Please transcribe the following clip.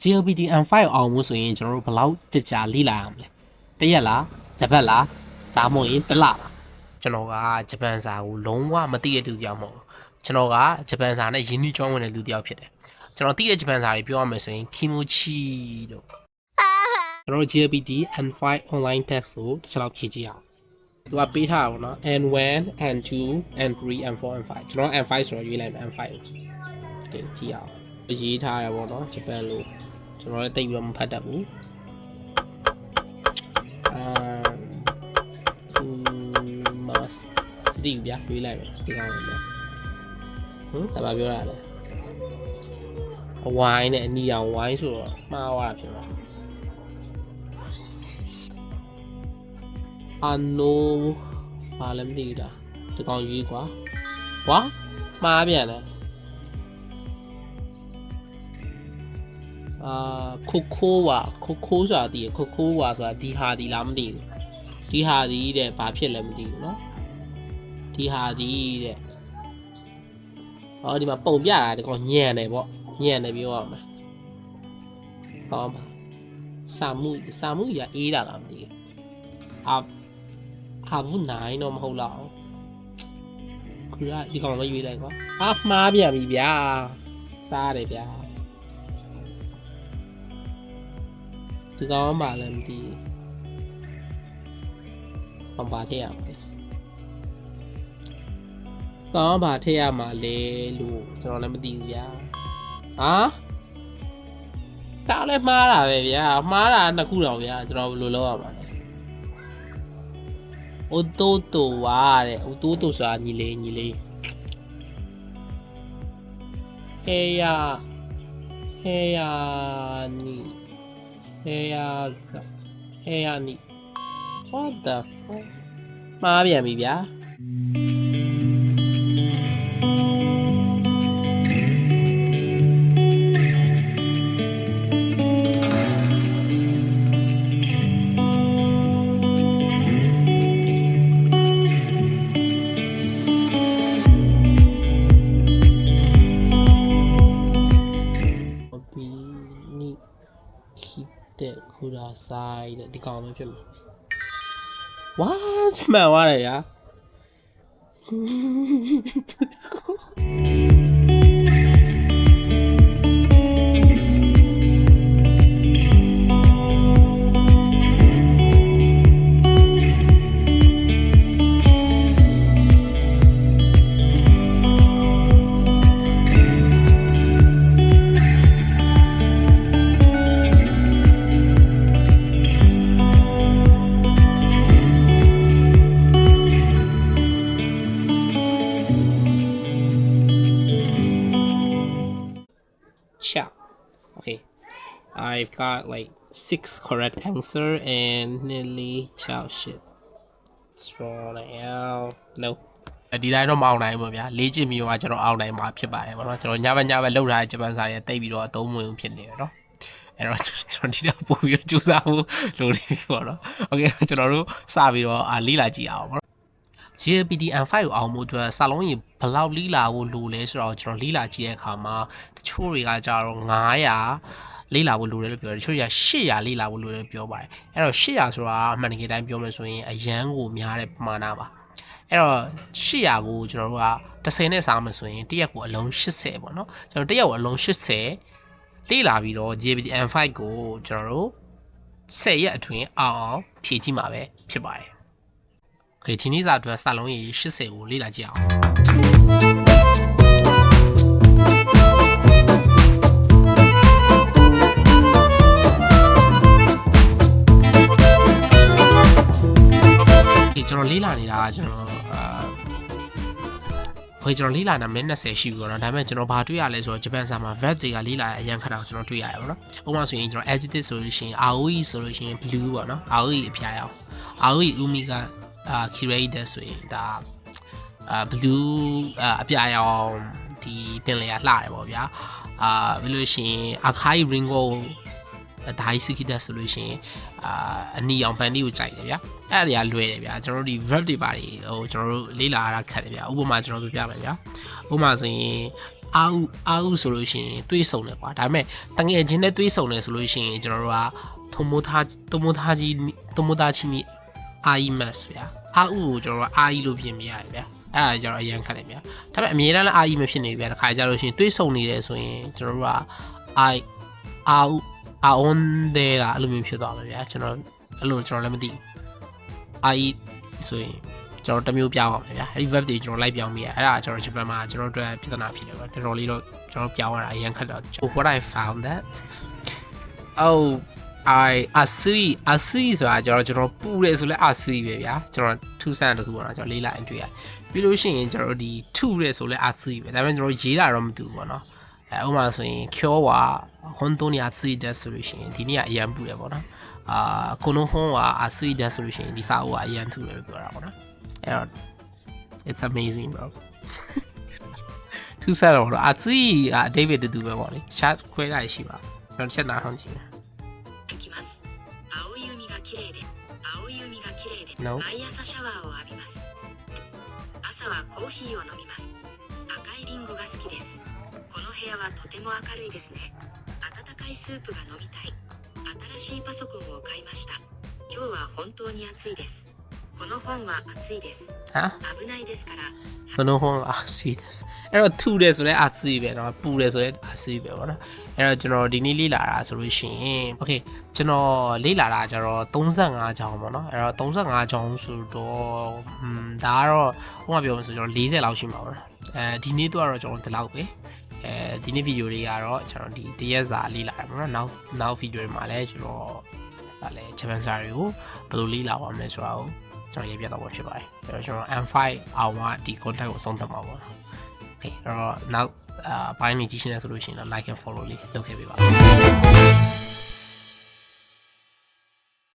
GLBT M5 အောင်မှုဆိုရင်ကျွန်တော်တို့ဘယ်လောက်ကြာလိလာရမလဲတရက်လားဂျပန်လားဒါမှမဟုတ်ရင်တစ်လလားကျွန်တော်ကဂျပန်စာကိုလုံးဝမသိတဲ့သူတယောက်မဟုတ်ကျွန်တော်ကဂျပန်စာနဲ့ယဉ်ကျေးကျွမ်းဝင်တဲ့လူတယောက်ဖြစ်တယ်ကျွန်တော်သိတဲ့ဂျပန်စာတွေပြောရမယ်ဆိုရင် Kimochi တို့ကျွန်တော် GLBT M5 online test ကိုတစ်ချက်လောက်ဖြည့်ကြည့်အောင်သူကပေးထားတာပေါ့နော် N1 N2 N3 N4 N5 ကျွန်တော် N5 ဆိုတော့ရွေးလိုက်မယ် M5 ကိုကြည့်အောင်ရေးထားရပေါ့နော်ဂျပန်လိုကျွန်တော်လည်းတိတ်ပြီးတော့မဖတ်တတ်ဘူးmust ဒီဗျာရွေးလိုက်မယ်ဒီကောင်လေးတပါပြောရလဲအဝိုင်းနဲ့အနီအောင်ဝိုင်းဆိုတော့မှားသွားတာဖြစ်မှာဘာလည်းမသိဘူးဒါဒီကောင်ရွေးကွာဝါမှားပြန်တယ်ခိုးဆိုတာတည်ခိုးဆိုတာဒီဟာဒီလားမသိဘူးဒီဟာဒီတဲ့ဘာဖြစ်လဲမသိဘူးเนาะဒီဟာဒီတဲ့ဒီမှာပုံပြတာဒီကောင်ညံ့တယ်ပေါ့ညံ့တယ်ပြောရမှာဟောမှာစာမှုရအေးတာလားမသိဘူးဘူးနိုင်တော့မဟုတ်လားခရဒီကောင်လည်းရွေးလိုက်ကွာမှားပြန်ပြီဗျာစားတယ်ဗျာဒီကောင်မှလည်းမသိဘူးဘာထည့်ရမှာလဲကောင်ဘာထည့်ရမှာလဲလို့ကျွန်တော်လည်းမသိဘူးဗျာဒါလည်းမှားတာပဲဗျာမှားတာနှစ်ခုတော့ဗျာကျွန်တော်ဘယ်လိုလုပ်ရမှာလဲအိုတိုတိုဝါတဲ့အိုတိုတိုဆိုတာညီလေးဟေးယာနီwhat the fuck မှားပြန်ပြီဗျာတဲ့ခူရာဆိုင်တဲ့ဒီကောင်ပဲဖြစ်မှာဝါမှန်သွားတယ်ဗျာOkay, I've got like 6 correct answer and nearly chow shit. It's wrong now. No. ဒီတိုင်းတော့မအောင်နိုင်ဘူးဗျာလေ့ကျင့်ပြီးတော့ကျွန်တော်အောင်နိုင်မှာဖြစ်ပါတယ်ဗောနော်ကျွန်တော်ညဘက်လောက်ထားတဲ့ဂျပန်စာတွေတိတ်ပြီးတော့အသုံးဝင်ဖြစ်နေတယ်เนาะအဲ့တော့ကျွန်တော်ဒီတော့ပို့ပြီးတော့ကြိုးစားဖို့လိုနေပြီဗောနော် Okay ကျွန်တော်တို့စပြီးတော့လေ့လာကြည့်အောင်ဗောGLBT M5 ကိုအောင်မှုအတွက်စာလုံးကြီးဘယ်လောက်လိလာဖို့လိုလဲဆိုတော့ကျွန်တော်လိလာကြည့်တဲ့အခါမှာတချို့တွေကကြတော့900လိလာဖို့လိုတယ်လို့ပြောတယ်တချို့တွေက800လိလာဖို့လိုတယ်ပြောပါတယ်အဲ့တော့800ဆိုတာအမှန်တကယ်တိုင်းပြောမယ်ဆိုရင်အရန်ကိုများတဲ့ပမာဏပါအဲ့တော့800ကိုကျွန်တော်တို့က10နဲ့စားမယ်ဆိုရင်တစ်ရက်ကိုအလုံး80ပေါ့နော်ကျွန်တော်တစ်ရက်ကိုအလုံး80လိလာပြီးတော့ GLBT M5 ကိုကျွန်တော်တို့10ရက်အတွင်းအောင်ဖြည့်ကြည့်မှာပဲဖြစ်ပါတယ်Okay ဒီနေ့စာအတွက်စာလုံးရေး80ကိုလေ့လာကြည့်အောင်ကျွန်တော်လေ့လာနေတာကကျွန်တော်ကျွန်တော်လေ့လာတာမိနစ်20ရှိပြီပေါ့နော်ဒါပေမဲ့ကျွန်တော်ဘာတွေ့ရလဲဆိုတော့ဂျပန်စာမှာ verb တွေကလေ့လာအရန်ခက်တာကိုကျွန်တော်တွေ့ရတယ်ပေါ့နော်ဥပမာဆိုရင်ကျွန်တော် adjective ဆိုလို့ရှိရင် aoi ဆိုလို့ရှိရင် blue ပေါ့နော် aoi အဖျားရောင် aoi umi ကcurated ဆိုရင်ဒါblue အပြာရောင်ဒီပင်လယ်ကလှတယ်ပေါ့ဗျာဘယ်လိုရှင် akai ringo ဒါဟိစကီတက်ဆိုလို့ရှိရင်အနီအောင်ပန်တီကိုကြိုက်တယ်ဗျာအဲ့ဒါတွေကလွယ်တယ်ဗျာကျွန်တော်တို့ဒီ verb တွေပါတယ်ဟိုကျွန်တော်တို့လေးလာရတာခက်တယ်ဗျာဥပမာကျွန်တော်ပြပြမယ်ဗျာဥပမာဆိုရင် အာဥဆိုလို့ရှိရင်တွေးဆုံတယ်ကွာဒါပေမဲ့တငယ်ချင်းနဲ့တွေးဆုံတယ်ဆိုလို့ရှိရင်ကျွန်တော်တို့ကတိုမိုသားချီနီအာအီမတ်ဗျာအာဥကိုကျွန်တော်တို့အာအီလို့ပြင်ပြရတယ်ဗျာအဲ့ဒါကြတော့အရင်ခက်တယ်ဗျာဒါပေမဲ့အမြဲတမ်းလည်းအာအီမဖြစ်နေဗျာတခါကြလို့ရှိရင်တွေးဆုံနေတယ်ဆိုရင်ကျွန်တော်တို့ကအာအွန်ဒေကအဲ့လိုမျိုးဖြစ်သွားမှာဗျာကျွန်တော်အဲ့လိုကျွန်တော်လည်းမသိဘူးအာအီဆိုရင်ကျွန်တော်တမျိုးပြောင်းအောင်ဗျာအဲ့ဒီ web တွေကျွန်တော်လိုက်ပြောင်းပြီးအဲ့ဒါကျွန်တော်ဂျပန်မှာကျွန်တော်တို့ပြဿနာဖြစ်တယ်ဗျာတော်တော်လေးတော့ကျွန်တော်ပြောင်းရတာအရင်ခက်တော့ what I found that asui ဆိုတာကျွန်တော်ပူတယ်ဆိုလဲ asui ပဲဗျာကျွန်တော်ထူးဆန်းတခုပေါ့နော်ကျွန်တော်လေးလိုက်တွေ့ရပြီးလို့ရှိရင်ကျွန်တော်ဒီထုတယ်ဆိုလဲ asui ပဲဒါပေမဲ့ကျွန်တော်ရေးတာတော့မတူဘူးပေါ့နော်ဥပမာဆိုရင် cure は本当に熱いですဆိုလို့ရှိရင်ဒီနေ့ကအရန်ပူတယ်ပေါ့နော်この本は熱いですဆိုလို့ရှိရင်ဒီစာအုပ်ကအရန်ထူတယ်လို့ပြောတာပေါ့နော်အဲ့တော့ it's amazing bro ထူးဆန်းတော့熱いDavid တူပဲပေါ့လေတခြားခွဲတာရှိပါကျွန်တော်တစ်ချက်နားထောင်ကြည့်မယ်No. 毎朝シャワーを浴びます。朝はコーヒーを飲みます。赤いリンゴが好きです。この部屋はとても明るいですね。温かいスープが飲みたい。新しいパソコンを買いました。今日は本当に暑いです。この本は暑いです。危ないですから。この本は暑いですအဲ့တော့ထူတယ်ဆိုလဲ暑いပဲเนาะပူတယ်ဆိုလဲ暑いပဲပေါ့နော်အဲ့တော့ကျွန်တော်ဒီနေ့လေ့လာတာဆိုလို့ရှိရင် okay ကျွန်တော်လေ့လာတာကျတော့35ချောင်းပေါ့နော်အဲ့တော့35ချောင်းဆိုတော့ဒါကတော့ဟိုမှာပြောမှဆိုကျွန်တော်40လောက်ရှိမှာပေါ့နော်ဒီနေ့တော့ကျွန်တော်ဒီလောက်ပဲဒီနေ့ဗီဒီယိုလေးကတော့ကျွန်တော်ဒီတရက်စာလေ့လာတာပေါ့နော်နောက်ဗီဒီယိုတွေမှာလည်းကျွန်တော်ဗာလဲဂျပန်စာတွေကိုဘယ်လိုလေ့လာအောင်လဲဆိုတာကိုကျွန်တော်ရေးပြတော့ဖြစ်ပါတယ်အဲ့တော့ကျွန်တော် M5 hour ဒီ content ကိုဆုံးသတ်မှာပေါ့နော်အဲ့တော့နောက်ပိုင်းနေကြည့်ရှင်းနေဆိုလို့ရှိရင် like and follow လေးလုပ်ခဲ့ပေးပါ